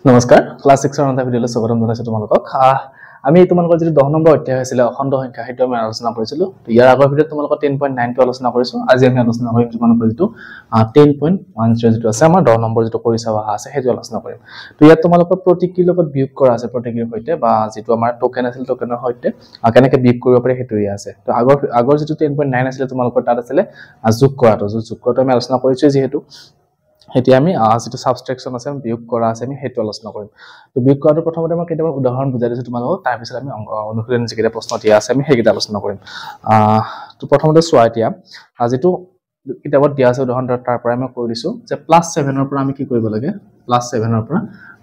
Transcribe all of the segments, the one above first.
নমস্কাৰ ক্লাস 6 ৰ এটা ভিডিঅলৈ স্বাগতম জনাইছো তোমালোকক আমি তোমালোকৰ যেটো 10 নম্বৰ অধ্যায় আছিল অখণ্ড সংখ্যা হেতু আমি আলোচনা কৰিছিলো ইয়াৰ আগৰ ভিডিঅত তোমালোকৰ 10.9 টো আলোচনা কৰিছো আজি আমি আলোচনা কৰিম তোমালোকৰ যেটো 10.10 যেটো আছে আমাৰ 10 নম্বৰ যেটো পৰিচাৱা আছে হেতু আলোচনা কৰিম তো ইয়াত তোমালোকৰ প্ৰতীকীৰ লগত বিয়োগ কৰা আছে প্ৰতীকীৰ সৈতে বা যেটো আমাৰ টোকেন আছিল টোকেনৰ সৈতে কেনেকৈ বিয়োগ কৰিব পাৰি হেতু আছে তো আগৰ যেটো 10.9 আছিল তোমালোকৰ তাত আছিল যোগ কৰাটো আমি আলোচনা কৰিছো যেহেতু এতিয়া আমি যেটো সাবট্ৰেকশন আছে বিয়োগ কৰা আছে আমি হেতু আলোচনা কৰিম তো বিয়োগ কৰাটো প্ৰথমতে মই কেইটামান উদাহৰণ বুজাই দিছো তোমালোকক তাৰ পিছত আমি অনুশীলন যিকেইটা প্ৰশ্ন দিয়া আছে আমি হেকিটা আলোচনা কৰিম তো প্ৰথমতে চোৱা এতিয়া যেটো কিতাপত দিয়া আছে উদাহৰণ তাৰ পৰা আমি কৈ দিছো যে +7 ৰ পৰা আমি কি কৰিব লাগে +7 ৰ পৰা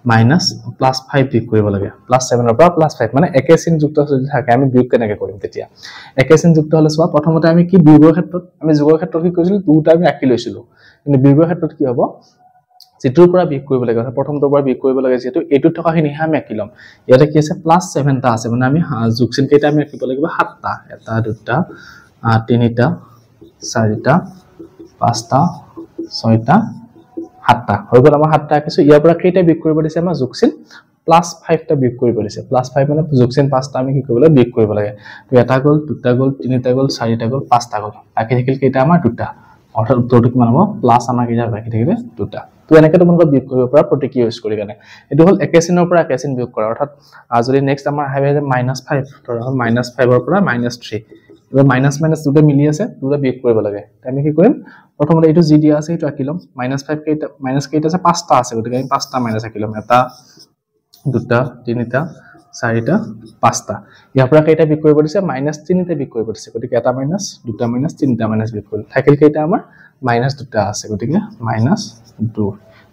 -+5 বিয়োগ কৰিব লাগে +7 ৰ পৰা +5 মানে একে চিন যুক্ত যদি থাকে আমি বিয়োগ কেনেকৈ কৰিম তেতিয়া একে চিন যুক্ত হলে চোৱা প্ৰথমতে আমি কি বিয়োগৰ ক্ষেত্ৰত আমি যোগৰ ক্ষেত্ৰত কি কৰিছিলো দুটা আমি আঁকি লৈছিলো কিন্তু বিয়োগৰ ক্ষেত্ৰত কি হ'ব যেটোৰ পৰা বিয়োগ কৰিব লাগে প্ৰথমটোৰ পৰা বিয়োগ কৰিব লাগে যেটো এটুত থকা খিনি আমি আঁকি লম ইয়াতে কি আছে +7 টা আছে মানে আমি যোগ চিন কেইটা আমি আঁকিব লাগিব 7 টা এটা দুটা তিনিটা চাৰিটা পাঁচটা ছয়টা সাতটা হৈ গল আমাৰ 7 টা আঁকিছো ইয়াৰ পৰা কেইটা বিয়োগ কৰিব দিছে আমাৰ যোগ চিন +5 টা বিয়োগ কৰিব দিছে +5 মানে যোগ চিন 5 টা আমি কি কৰিব লাগে বিয়োগ কৰিব লাগে তো এটা গল দুটা গল তিনিটা গল চাৰিটা গল পাঁচটা গল বাকি থাকিল কেইটা আমাৰ দুটা অৰ্থাৎ উত্তৰটো কিমান হ'ব প্লাস আমাৰ কি বাকি থাকিলে দুটা তো এনেকৈ তোমালোকে বিয়োগ কৰিব পৰা প্ৰতীক ইউজ কৰি কেনে এটো হল একে চিনৰ পৰা একে চিন বিয়োগ কৰা অৰ্থাৎ যদি নেক্সট আমাৰ আহিব যে -5 ধৰা হল -5 ৰ পৰা -3 এবাৰ মাইনাস দুটা মিলি আছে দুটা বিয়োগ কৰিব লাগে আমি কি কৰিম প্ৰথমতে এটো জি দিয়া আছে এটো আঁকি লম -5 কেইটা কেইটা আছে 5টা আছে গতিকে আমি 5টা মাইনাস আঁকি লম এটা দুটা তিনিটা চাৰিটা পাঁচটা ইয়াৰ পৰা কেইটা বিয়োগ কৰিব দিছে -3 টা বিয়োগ কৰিব দিছে গতিকে এটা মাইনাস দুটা মাইনাস তিনিটা মাইনাস বিয়োগ কৰিলে থাকিল কেইটা আমাৰ -2 টা আছে গতিকে -2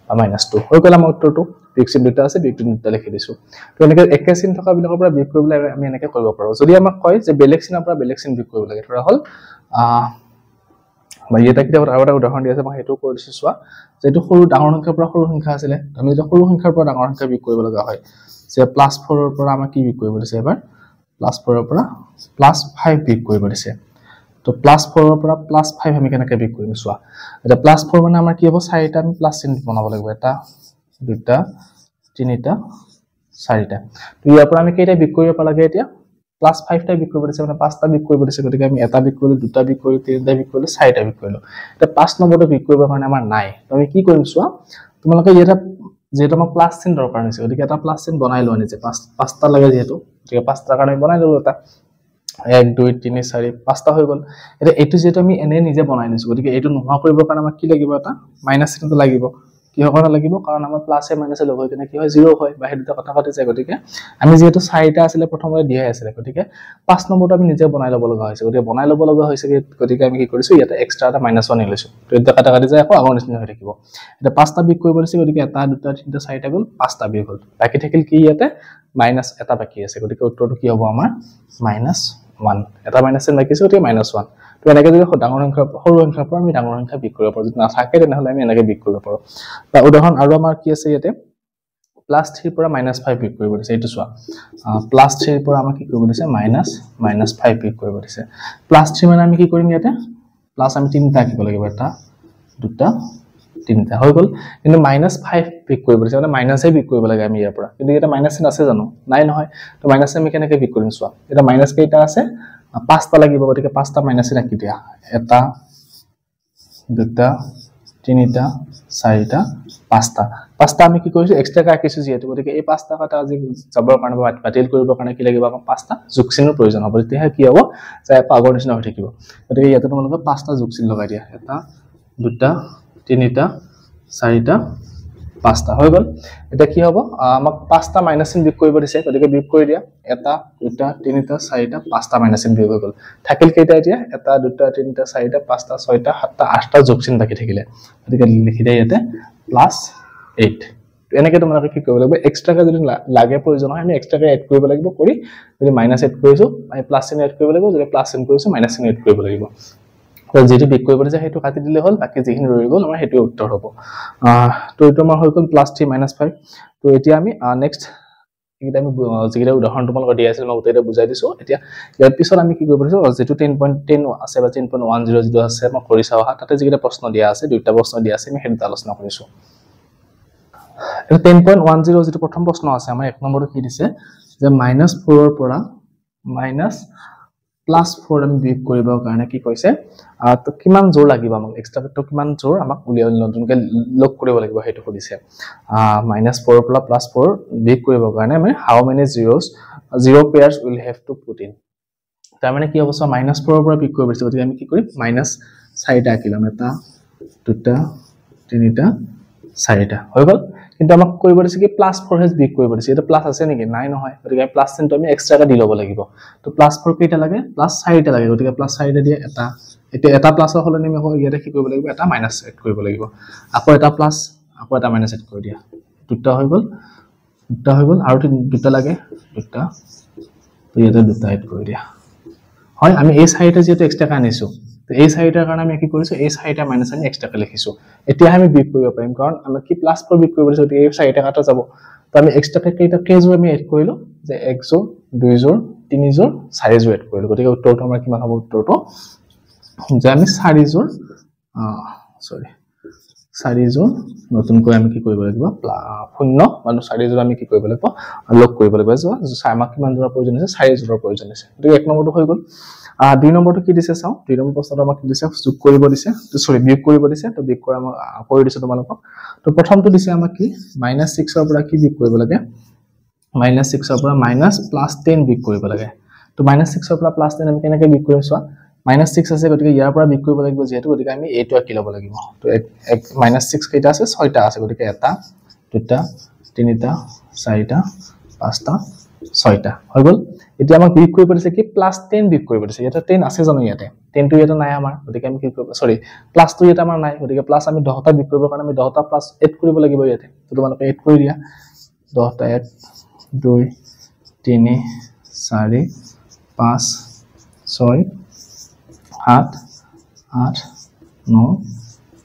বা -2 হৈ গ'ল আমাৰ উত্তৰটো বিয়োগ চিন দুটা আছে বিয়োগ চিন দুটা লিখি দিছো তো এনেকৈ একে চিন থকা বিলাকৰ পৰা বিয়োগ কৰিবলৈ আমি এনেকৈ কৰিব পাৰো যদি আমাক কয় যে বেলেগ চিনৰ পৰা বেলেগ চিন বিয়োগ কৰিব লাগে ধৰা হল বা এটা কিতাপত আৰু এটা উদাহৰণ দিয়া আছে মই হেতু কৈ দিছো চোৱা যেটো সৰু ডাঙৰ সংখ্যাৰ পৰা সৰু সংখ্যা আছিল আমি যেটো সৰু সংখ্যাৰ পৰা ডাঙৰ সংখ্যা বিয়োগ কৰিব লগা হয় যে +4 ৰ পৰা আমাৰ কি বিয়োগ কৰিব দিছে এবাৰ +4 ৰ পৰা +5 বিয়োগ কৰিব দিছে তো +4 ৰ পৰা +5 আমি কেনেকৈ বিয়োগ কৰিম চোৱা এটা +4 মানে আমাৰ কি হ'ব চাৰিটা আমি প্লাস চিন বনাব লাগিব এটা দুটা তিনিটা চাৰিটা তো ইয়াৰ পৰা আমি কেইটা বিয়োগ কৰিব লাগে এতিয়া +5 টা বিয়োগ কৰিব দিছে মানে 5টা বিয়োগ কৰিব দিছে গতিকে আমি এটা বিয়োগ কৰিলো দুটা বিয়োগ কৰিলো তিনিটা বিয়োগ কৰিলো চাৰিটা বিয়োগ কৰিলো এটা 5 নম্বৰটো বিয়োগ কৰিবৰ কাৰণে আমাৰ নাই তো আমি কি কৰিম চোৱা তোমালোকে এটা যেটো আমাৰ প্লাস চিন দৰকাৰ হৈছে গতিকে এটা প্লাস চিন বনাই লোৱা নিছে 5টা লাগে যেটো গতিকে 5টাৰ কাৰণে বনাই ললো এটা 1 2 3 4 5টা হৈ গল এটা এটো যেটো আমি এনে নিজে বনাই নিছো গতিকে এটো নোহোৱা কৰিবৰ কাৰণে আমাক কি লাগিব এটা মাইনাস চিনটো লাগিব কি হকৰ লাগিব কাৰণ আমাৰ প্লাসে মাইনাসে লগ হৈ কিনে কি হয় 0 হয় বা হেতুটা কথা পাতি যায় গতিকে আমি যেটো 4টা আছিল প্ৰথমতে দিয়াই আছিল গতিকে 5 নম্বৰটো আমি নিজে বনাই লব লগা হৈছে গতিকে বনাই লব লগা হৈছে গতিকে আমি কি কৰিছো ইয়াতে এক্সট্ৰা এটা -1 লৈছো তো এটা কাটা কাটি যায় আকৌ আগৰ নিচিনা হৈ থাকিব এটা 5টা বিয়োগ কৰিব দিছে গতিকে এটা দুটা তিনিটা চাৰিটা গল 5টা বিয়োগ হল বাকি থাকিল কি ইয়াতে মাইনাস এটা বাকি আছে গতিকে উত্তৰটো কি হ'ব আমাৰ -1 এটা মাইনাস চিন বাকি আছে গতিকে -1 তো এনেকৈ যদি ডাঙৰ সংখ্যা সৰু সংখ্যাৰ পৰা আমি ডাঙৰ সংখ্যা বিয়োগ কৰিব পাৰো যদি নাথাকে তেনেহলে আমি এনেকৈ বিয়োগ কৰিব পাৰো বা উদাহৰণ আৰু আমাৰ কি আছে ইয়াতে +3 ৰ পৰা -5 বিয়োগ কৰিব দিছে এইটো চোৱা +3 ৰ পৰা আমাক কি কৰিব দিছে -5 বিয়োগ কৰিব দিছে +3 মানে আমি কি কৰিম ইয়াতে প্লাস আমি তিনটা আঁকিব লাগিব এটা দুটা তিনটা হৈ গল কিন্তু -5 বিয়োগ কৰিব দিছে মানে মাইনাসে বিয়োগ কৰিব লাগে আমি ইয়াৰ পৰা কিন্তু এটা মাইনাস চিন আছে জানো নাই নহয় তো মাইনাস আমি কেনেকৈ বিয়োগ কৰিম চোৱা এটা মাইনাস কেইটা আছে 5টা লাগিব গতিকে 5টা মাইনাস ৰাখি দিয়া এটা দুটা তিনিটা চাৰিটা পাঁচটা আমি কি কৰিছো এক্সট্ৰা ৰাখিছো যেটো গতিকে এই 5টা কাটা আজি যাবৰ কাৰণে বাতিল কৰিবৰ কাৰণে কি লাগিব আমাক 5টা যোগ চিনৰ প্ৰয়োজন হ'ব তেতিয়া কি হ'ব যে আগৰ নিচিনা হৈ থাকিব গতিকে ইয়াতে তোমালোকে 5টা যোগ চিন লগাই দিয়া এটা দুটা তিনিটা চাৰিটা 5টা হৈ গল এটা কি হ'ব আমাক 5টা মাইনাস চিন বিয়োগ কৰিব দিছে গতিকে বিয়োগ কৰি দিয়া এটা দুটা তিনিটা চাৰিটা 5টা মাইনাস চিন বিয়োগ হৈ গল থাকিল কেইটা এতিয়া এটা দুটা তিনিটা চাৰিটা 5টা ছয়টা 7টা 8টা যোগ চিন বাকি থাকিলে গতিকে লিখি দিয়া ইয়াতে +8 এনেকৈ তোমালোকে কি কৰিব লাগিব এক্সট্ৰাকে যদি লাগে প্ৰয়োজন হয় আমি এক্সট্ৰাকে এড কৰিব লাগিব কৰি যদি মাইনাস এড কৰিছো আমি প্লাস চিন এড কৰিব লাগিব যদি প্লাস চিন কৰিছো মাইনাস চিন এড কৰিব লাগিব তো যেটো বিয়োগ কৰিব দিছে হেতু কাটি দিলে হল বাকি যিখিনি ৰৈ গল আমাৰ হেতু উত্তৰ হ'ব তো এটো আমাৰ হৈ গল +3 -5 তো এতিয়া আমি নেক্সট এটা আমি যিটা উদাহৰণ তোমালোকক দিয়া আছিল মই উত্তৰটো বুজাই দিছো এতিয়া ইয়াৰ পিছত আমি কি কৰিব পাৰিছো যেটো 10.10 আছে বা 10.10 যেটো আছে মই কৰি চাওহা তাতে যিটা প্ৰশ্ন দিয়া আছে দুটা প্ৰশ্ন দিয়া আছে আমি হেতু আলোচনা কৰিছো এটা 10.10 যেটো প্ৰথম প্ৰশ্ন আছে আমাৰ এক নম্বৰটো কি দিছে যে -4 ৰ পৰা +4 আমি বিয়োগ কৰিবৰ কাৰণে কি কৈছে তো কিমান জোৰ লাগিব আমাক এক্সট্ৰা ফেক্টৰ কিমান জোৰ আমাক উলিয়াই নতুনকৈ লগ কৰিব লাগিব সেইটো সুধিছে -4 ৰ পৰা +4 বিয়োগ কৰিবৰ কাৰণে মানে হাউ many zero pairs will have to put in তাৰ মানে কি হ'ব -4 ৰ পৰা বিয়োগ কৰিব দিছে গতিকে আমি কি কৰিম -4টা আঁকিলাম এটা দুটা তিনিটা চাৰিটা হৈ গ'ল কিন্তু আমাক কৰিব দিছে কি +4 হেজ বিয়োগ কৰিব দিছে এটা প্লাস আছে নেকি নাই নহয় গতিকে প্লাস চিনটো আমি এক্সট্ৰাকে দি ল'ব লাগিব তো +4 কেইটা লাগে +4টা লাগে গতিকে +4টা দিয়ে এটা এতিয়া এটা প্লাসৰ হলে আমি আকৌ ইয়াতে কি কৰিব লাগিব এটা মাইনাস এড কৰিব লাগিব আকৌ এটা প্লাস আকৌ এটা মাইনাস এড কৰি দিয়া দুটা হৈ গ'ল আৰু দুটা লাগে দুটা তো ইয়াতে দুটা এড কৰি দিয়া হয় আমি এই চাৰিটা যেটো এক্সট্ৰাকে আনিছো তো এই চাৰিটাৰ কাৰণে আমি কি কৰিছো এই চাৰিটা মাইনাস আমি এক্সট্ৰাকে লিখিছো এতিয়া আমি বিয়োগ কৰিব পাৰিম কাৰণ আমি কি +4 বিয়োগ কৰিব দিছো এই চাৰিটা কাটা যাব তো আমি এক্সট্ৰাকে কেইজোৰ আমি এড কৰিলো যে 1 জোৰ 2 জোৰ 3 জোৰ 4 জোৰ এড কৰিলো গতিকে উত্তৰটো আমাৰ কিমান হ'ব উত্তৰটো যে আমি 4 জোৰ নতুনকৈ আমি কি কৰিব লাগিব শূন্য মানে 4 জোৰ আমি কি কৰিব লাগিব লগ কৰিব লাগিব যে আমাক কিমান জোৰৰ প্ৰয়োজন আছে 4 জোৰৰ প্ৰয়োজন আছে গতিকে এক নম্বৰটো হৈ গ'ল 2 নম্বৰটো কি দিছে চাও 2 নম্বৰ প্ৰশ্নটো আমাক কি দিছে যোগ কৰিব দিছে তো সৰি বিয়োগ কৰিব দিছে তো বিয়োগ কৰা মই কৰি দিছো তোমালোকক তো প্ৰথমটো দিছে আমাক কি -6 ৰ পৰা কি বিয়োগ কৰিব লাগে -6 ৰ পৰা -+10 বিয়োগ কৰিব লাগে তো -6 ৰ পৰা +10 আমি কেনেকৈ বিয়োগ কৰিম চোৱা -6 আছে গতিকে ইয়াৰ পৰা বিয়োগ কৰিব লাগিব যেহেতু গতিকে আমি এইটো আঁকি ল'ব লাগিব তো -6 কেইটা আছে 6টা আছে গতিকে এটা দুটা তিনিটা চাৰিটা পাঁচটা 6টা হৈ গ'ল এতিয়া আমাক বিয়োগ কৰিব দিছে কি +10 বিয়োগ কৰিব দিছে এটা 10 আছে জানো ইয়াতে 10 টো ইয়াতে নাই আমাৰ গতিকে আমি কি কৰিব সৰি প্লাস টো ইয়াতে আমাৰ নাই গতিকে প্লাস আমি 10টা বিয়োগ কৰিবৰ কাৰণে আমি 10টা প্লাস এড কৰিব লাগিব ইয়াতে তো তোমালোকে এড কৰি দিয়া 10টা এড 2 3 4 5 6 7 8 9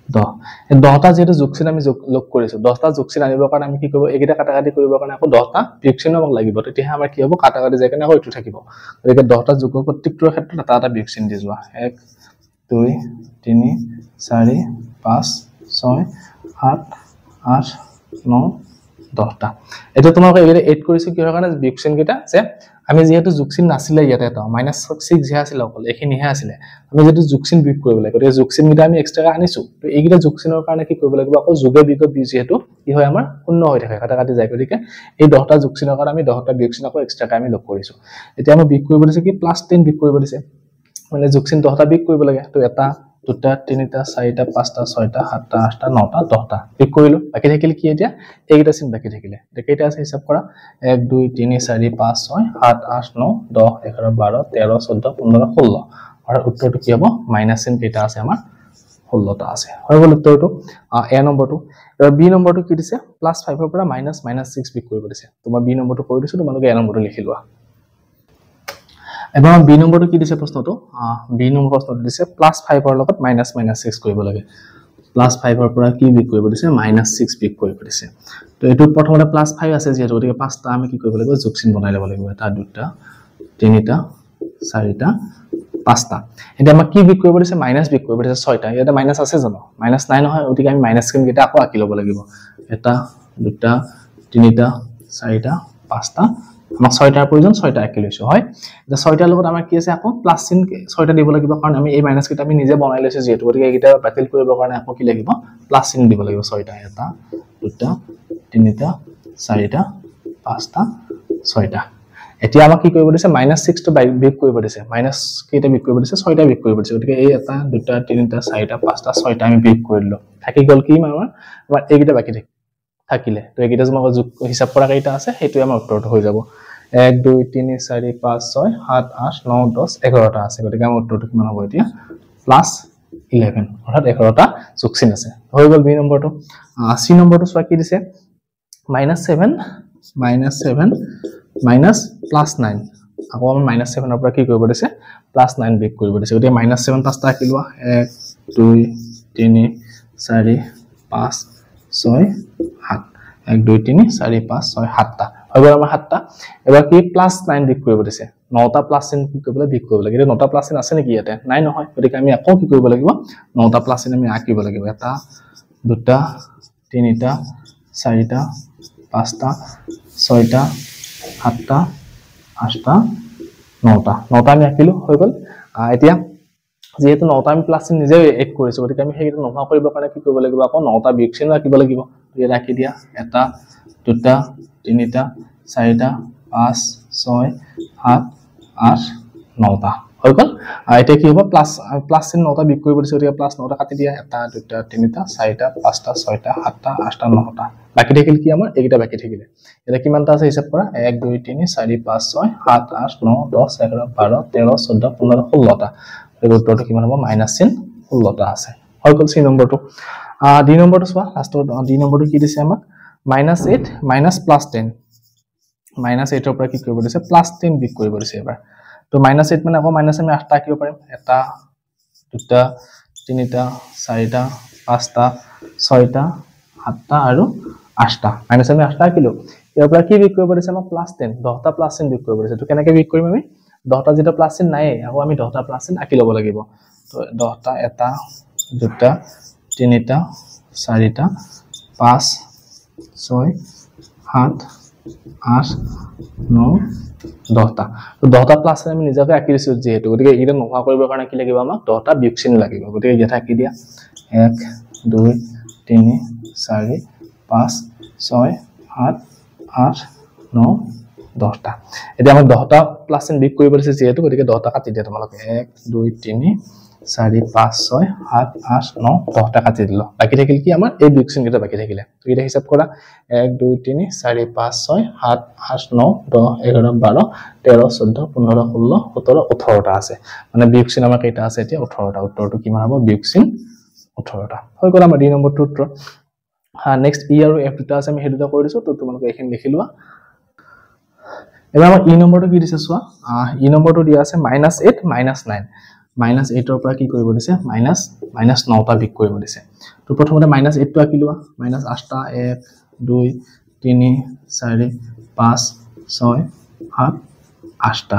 10 এই 10টা যেটো যোগচিন আমি লগ কৰিছো 10টা যোগচিন আনিবৰ কাৰণে আমি কি কৰিব এইকেইটা কাটাকাটি কৰিবৰ কাৰণে আকৌ 10টা বিয়োগচিন আমাক লাগিব তেতিয়া আমাৰ কি হ'ব কাটাকাটি যায় কাৰণে আকৌ এইটো থাকিব গতিকে 10টা যোগৰ প্ৰত্যেকটোৰ ক্ষেত্ৰত এটা বিয়োগচিন দি যোৱা 1 2 3 4 5 6 7 8 9 10টা এটা তোমাক এইকেইটা এড কৰিছো কিহৰ কাৰণে বিয়োগচিন কেইটা যে আমি যেহেতু যোগচিন নাছিলে ইয়াতে এটা -6 যে আছিল অকল এখিনিহে আছিল আমি যেহেতু যোগচিন বিয়োগ কৰিব লাগে গতিকে যোগচিন কেইটা আমি এক্সট্ৰাকে আনিছো তো এইকেইটা যোগচিনৰ কাৰণে কি কৰিব লাগিব আকৌ যোগে বিয়োগ যেহেতু কি হয় আমাৰ শূন্য হৈ থাকে কাটাকাটি যায় গতিকে এই 10টা যোগচিনৰ কাৰণে আমি 10টা বিয়োগচিন আকৌ এক্সট্ৰাকে আমি লগ কৰিছো এতিয়া আমি বিয়োগ কৰিব দিছে কি +10 বিয়োগ কৰিব দিছে মানে যোগচিন 10টা বিয়োগ কৰিব লাগে তো এটা দুটা তিনিটা চাৰিটা পাঁচটা ছয়টা সাতটা আঠটা নটা 10টা বিয়োগ কৰিলো বাকি থাকিল কি এতিয়া এইকেইটা চিন বাকি থাকিলে এতিয়া কেইটা আছে হিচাপ কৰা 1 2 3 4 5 6 7 8 9 10 11 12 13 14 15 16 আৰু উত্তৰটো কি হ'ব মাইনাস চিন কেইটা আছে আমাৰ 16টা আছে হৈ গ'ল উত্তৰটো এ নম্বৰটো এবাৰ বি নম্বৰটো কি দিছে +5 ৰ পৰা -6 বিয়োগ কৰিব দিছে তোমাৰ বি নম্বৰটো কৰি দিছো তোমালোকে এ নম্বৰটো লিখি লোৱা এবাৰ বি নম্বৰটো কি দিছে প্ৰশ্নটো বি নম্বৰ প্ৰশ্নটো দিছে +5 ৰ লগত -6 কৰিব লাগে +5 ৰ পৰা কি বিয়োগ কৰিব দিছে -6 বিয়োগ কৰিব দিছে তো এটো প্ৰথমতে +5 আছে যেহেতু গতিকে পাঁচটা আমি কি কৰিব লাগিব যোগচিন বনাই ল'ব লাগিব এটা দুটা তিনিটা চাৰিটা পাঁচটা এটা আমাক কি বিয়োগ কৰিব দিছে মাইনাস বিয়োগ কৰিব দিছে 6টা ইয়াতে মাইনাস আছে জানো মাইনাস নাই নহয় গতিকে আমি মাইনাস চিন কেইটা আকৌ আঁকি ল'ব লাগিব এটা দুটা তিনিটা চাৰিটা পাঁচটা আমাক 6টাৰ প্ৰয়োজন 6টা আঁকি লৈছো হয় যে 6টাৰ লগত আমাৰ কি আছে আকৌ প্লাস চিন 6টা দিব লাগিব কাৰণ আমি এই মাইনাস কেইটা আমি নিজে বনাই লৈছো যেহেতু গতিকে এইটা বাতিল কৰিবৰ কাৰণে আকৌ কি লাগিব প্লাস চিন দিব লাগিব 6টা এটা দুটা তিনিটা চাৰিটা পাঁচটা 6টা এতিয়া আমাক কি কৰিব দিছে -6 টো বিয়োগ কৰিব দিছে মাইনাস কেইটা বিয়োগ কৰিব দিছে 6টা বিয়োগ কৰিব দিছে গতিকে এই এটা দুটা তিনিটা চাৰিটা পাঁচটা 6টা আমি বিয়োগ কৰিলো থাকি গল কি আমাৰ এইকেইটা বাকি থাকিলে তো এইকেইটা যে যোগ হিসাব কৰা কেইটা আছে সেইটো আমাৰ উত্তৰটো হৈ যাব 1 2 3 4 5 6 7 8 9 10 11টা আছে গতিকে আমাৰ উত্তৰটো কিমান হ'ব এতিয়া +11 অৰ্থাৎ 11টা যোগচিন আছে হৈ গল বি নম্বৰটো সি নম্বৰটো চোৱা কি দিছে -7 -+9 আকৌ আমি -7 ৰ পৰা কি কৰিব দিছে +9 বিয়োগ কৰিব দিছে গতিকে -7 পাঁচটা আঁকি লোৱা 1 2 3 4 5 6 7 1 2 3 4 5 6 7টা হৈ গ'ল আমাৰ 7টা এবাৰ কি +9 বিয়োগ কৰিব দিছে 9টা প্লাস চিন কি কৰিব বিয়োগ কৰিব লাগে 9টা প্লাস চিন আছে নেকি ইয়াতে নাই নহয় গতিকে আমি আকৌ কি কৰিব লাগিব 9টা প্লাস চিন আমি আঁকিব লাগিব এটা দুটা তিনিটা চাৰিটা পাঁচটা ছয়টা সাতটা আঠটা নটা আমি আঁকিলো হৈ গ'ল এতিয়া যেহেতু নটা আমি প্লাস চিন নিজে এড কৰিছো গতিকে আমি হেইটো নোহোৱা কৰিবৰ কাৰণে কি কৰিব লাগিব আকৌ নটা বিয়োগ চিন ৰাখিব লাগিব এই ৰাখি দিয়া এটা দুটা তিনিটা চাৰিটা পাঁচ ছয় সাত আঠ নটা হৈ গ'ল এতিয়া কি হ'ব প্লাস চিন নটা বিয়োগ কৰিব দিছো এতিয়া প্লাস নটা কাটি দিয়া এটা দুটা তিনিটা চাৰিটা পাঁচটা ছয়টা সাতটা আঠটা নটা বাকি থাকিল কি আমাৰ এইটা বাকি থাকিলে এটা কিমানটা আছে হিচাপ কৰা 1 2 3 4 5 6 7 8 9 10 11 12 13 14 15 16টা এই উত্তৰটো কিমান হ'ব মাইনাস চিন 16টা আছে হৈ গ'ল সি নম্বৰটো ডি নম্বৰটো চোৱা লাষ্টৰ ডি নম্বৰটো কি দিছে আমাক -8 মাইনাস +10 -8 ৰ পৰা কি কৰিব দিছে +10 বিক কৰিব দিছে এবাৰ তো -8 মানে আকৌ মাইনাস আমি 8টা কিও পাৰিম এটা দুটা তিনিটা চাৰিটা পাঁচটা ছয়টা সাতটা আৰু 8টা মাইনাস আমি 8টা কিলো ইয়াৰ পৰা কি বিক কৰিব দিছে আমাক +10 10টা +10 বিক কৰিব দিছে তো কেনেকৈ বিক কৰিম আমি 10টা যেটা +10 নাই আকৌ আমি 10টা +10 আকি ল'ব লাগিব তো 10টা এটা দুটা তিনিটা চাৰিটা পাঁচ ছয় সাত আঠ ন 10টা তো 10টা +10 আমি নিজকে আকি দিছো যেহেতু গতিকে এটা নোহোৱা কৰিবৰ কাৰণে কি লাগিব আমাক 10টা বিয়োগ চিন লাগিব গতিকে এটা আকি দিয়া 1 2 3 4 5 6 7 8 9 10টা এতিয়া আমাক 10টা +10 বিক কৰিব দিছে যেহেতু গতিকে 10টা কাটি দিয়া তোমালোকে 1 2 3 4 5 6 7 8 9 10টা কাটি দিল বাকি থাকিল কি আমাৰ এই বিক চিনকেইটা বাকি থাকিলে তো এটা হিসাব কৰা 1 2 3 4 5 6 7 8 9 10 11 12 13 14 15 16 17 18টা আছে মানে বিক চিন আমাৰ কেইটা আছে এতিয়া 18টা উত্তৰটো কিমান হ'ব বিক চিন 18টা হৈ গ'ল আমাৰ ডি নম্বৰটো উত্তৰ নেক্সট ই আৰু এফ দুটা আছে আমি হেই দুটা কৰি দিছো তো তোমালোকে এইখিনি লিখি লোৱা এবাৰ আমাৰ ই নম্বৰটো কি দিছে চোৱা ই নম্বৰটো দিয়া আছে -8 -9 -8 ৰ পৰা কি কৰিব দিছে -9টা বিক কৰিব দিছে তো প্ৰথমতে -8 টো আকি লোৱা -8টা 1 2 3 4 5 6 7 8টা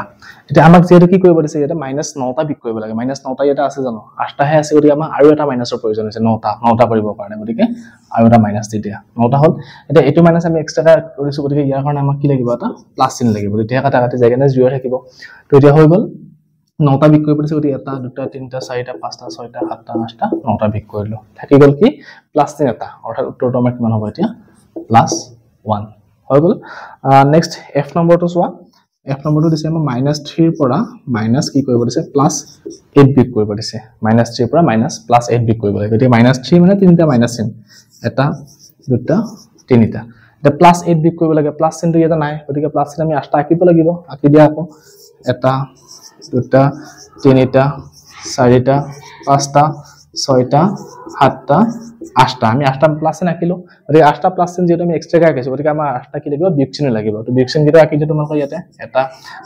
এটা আমাক যেটো কি কৰিব দিছে এটা -9টা বিক কৰিব লাগে -9টা এটা আছে জানো 8টা হে আছে গতি আমাক আৰু এটা মাইনাসৰ প্ৰয়োজন আছে 9টা কৰিব কাৰণে গতিকে আৰু এটা মাইনাস দি দিয়া 9টা হল এটা এটো মাইনাস আমি এক্সট্ৰা কৰিছো গতিকে ইয়াৰ কাৰণে আমাক কি লাগিব এটা প্লাস চিন লাগিব তেতিয়া কাটা কাটি যায় কেনে 0 থাকিব তো এতিয়া হৈ গল 9টা বিক কৰিব দিছে গতি এটা দুটা তিনিটা চাৰিটা পাঁচটা ছয়টা সাতটা আঠটা 9টা বিক কৰিলো থাকি গল কি প্লাস চিন এটা অৰ্থাৎ উত্তৰটো আমাৰ কিমান হ'ব এতিয়া +1 হৈ গল নেক্সট এফ নম্বৰটো চোৱা এফ নম্বৰটো দিছে আমাৰ -3 ৰ পৰা মাইনাস কি কৰিব দিছে +8 বিক কৰিব দিছে -3 ৰ পৰা +8 বিক কৰিব লাগে গতি -3 মানে তিনিটা মাইনাস চিন এটা দুটা তিনিটা এটা +8 বিক কৰিব লাগে প্লাস চিনটো এটা নাই গতিকে প্লাস চিন আমি 8টা আকিব লাগিব আকি দিয়া আকৌ এটা দুটা তিনিটা চাৰিটা পাঁচটা ছয়টা সাতটা আঠটা আমি 8টা প্লাস চিন আকিলো গতিকে 8টা প্লাস চিন যেটো আমি এক্সট্ৰা আকিছো গতিকে আমাৰ 8টা কি লাগিব বিয়োগ চিন লাগিব তো বিয়োগ চিন কিটা আকি দিও তোমালোকৰ ইয়াতে এটা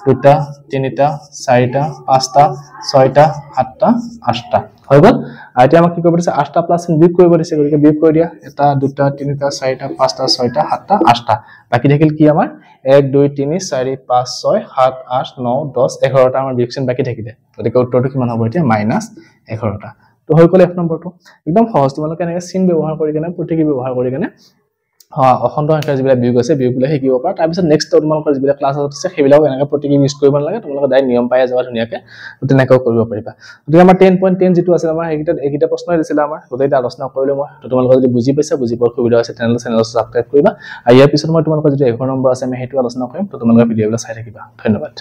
দুটা তিনিটা চাৰিটা পাঁচটা ছয়টা সাতটা আঠটা হৈ গ'ল এতিয়া আমাক কি কৰিব দিছে 8টা প্লাস চিন বিয়োগ কৰিব দিছে গতিকে বিয়োগ কৰি দিয়া এটা দুটা তিনিটা চাৰিটা পাঁচটা ছয়টা সাতটা আঠটা বাকি থাকিল কি আমাৰ 1 2 3 4 5 6 7 8 9 10 11টা আমাৰ বিয়োগ চিন বাকি থাকিলে গতিকে উত্তৰটো কিমান হ'ব এতিয়া -11টা তো হৈ গ'ল এফ নম্বৰটো একদম সহজ তোমালোকে এনেকৈ চিন ব্যৱহাৰ কৰি কেনে প্ৰতীকী ব্যৱহাৰ কৰি কেনে অখণ্ড সংখ্যাৰ যিবিলাক বিয়োগ আছে বিয়োগবিলাক শিকিব পাৰা তাৰ পিছত নেক্সট তোমালোকৰ যিবিলাক ক্লাছ আছে সেইবিলাক এনেকৈ প্ৰতীকী ইউজ কৰিব নালাগে তোমালোকে ডাইৰেক্ট নিয়ম পাই যাবা ধুনীয়াকৈ তেনেকৈ কৰিব পাৰিবা গতিকে আমাৰ 10.10 যেটো আছে আমাৰ এইকেইটা প্ৰশ্নই দিছিল আমাৰ গোটেইটা আলোচনা কৰিলো মই তো তোমালোকে যদি বুজি পাইছা বুজি পোৱাৰ সুবিধা আছে চেনেল সাবস্ক্ৰাইব কৰিবা আৰু ইয়াৰ পিছত মই তোমালোকৰ যেটো 11 নম্বৰ আছে আমি হেতু আলোচনা কৰিম তো তোমালোকে ভিডিঅ'বিলাক চাই থাকিবা ধন্যবাদ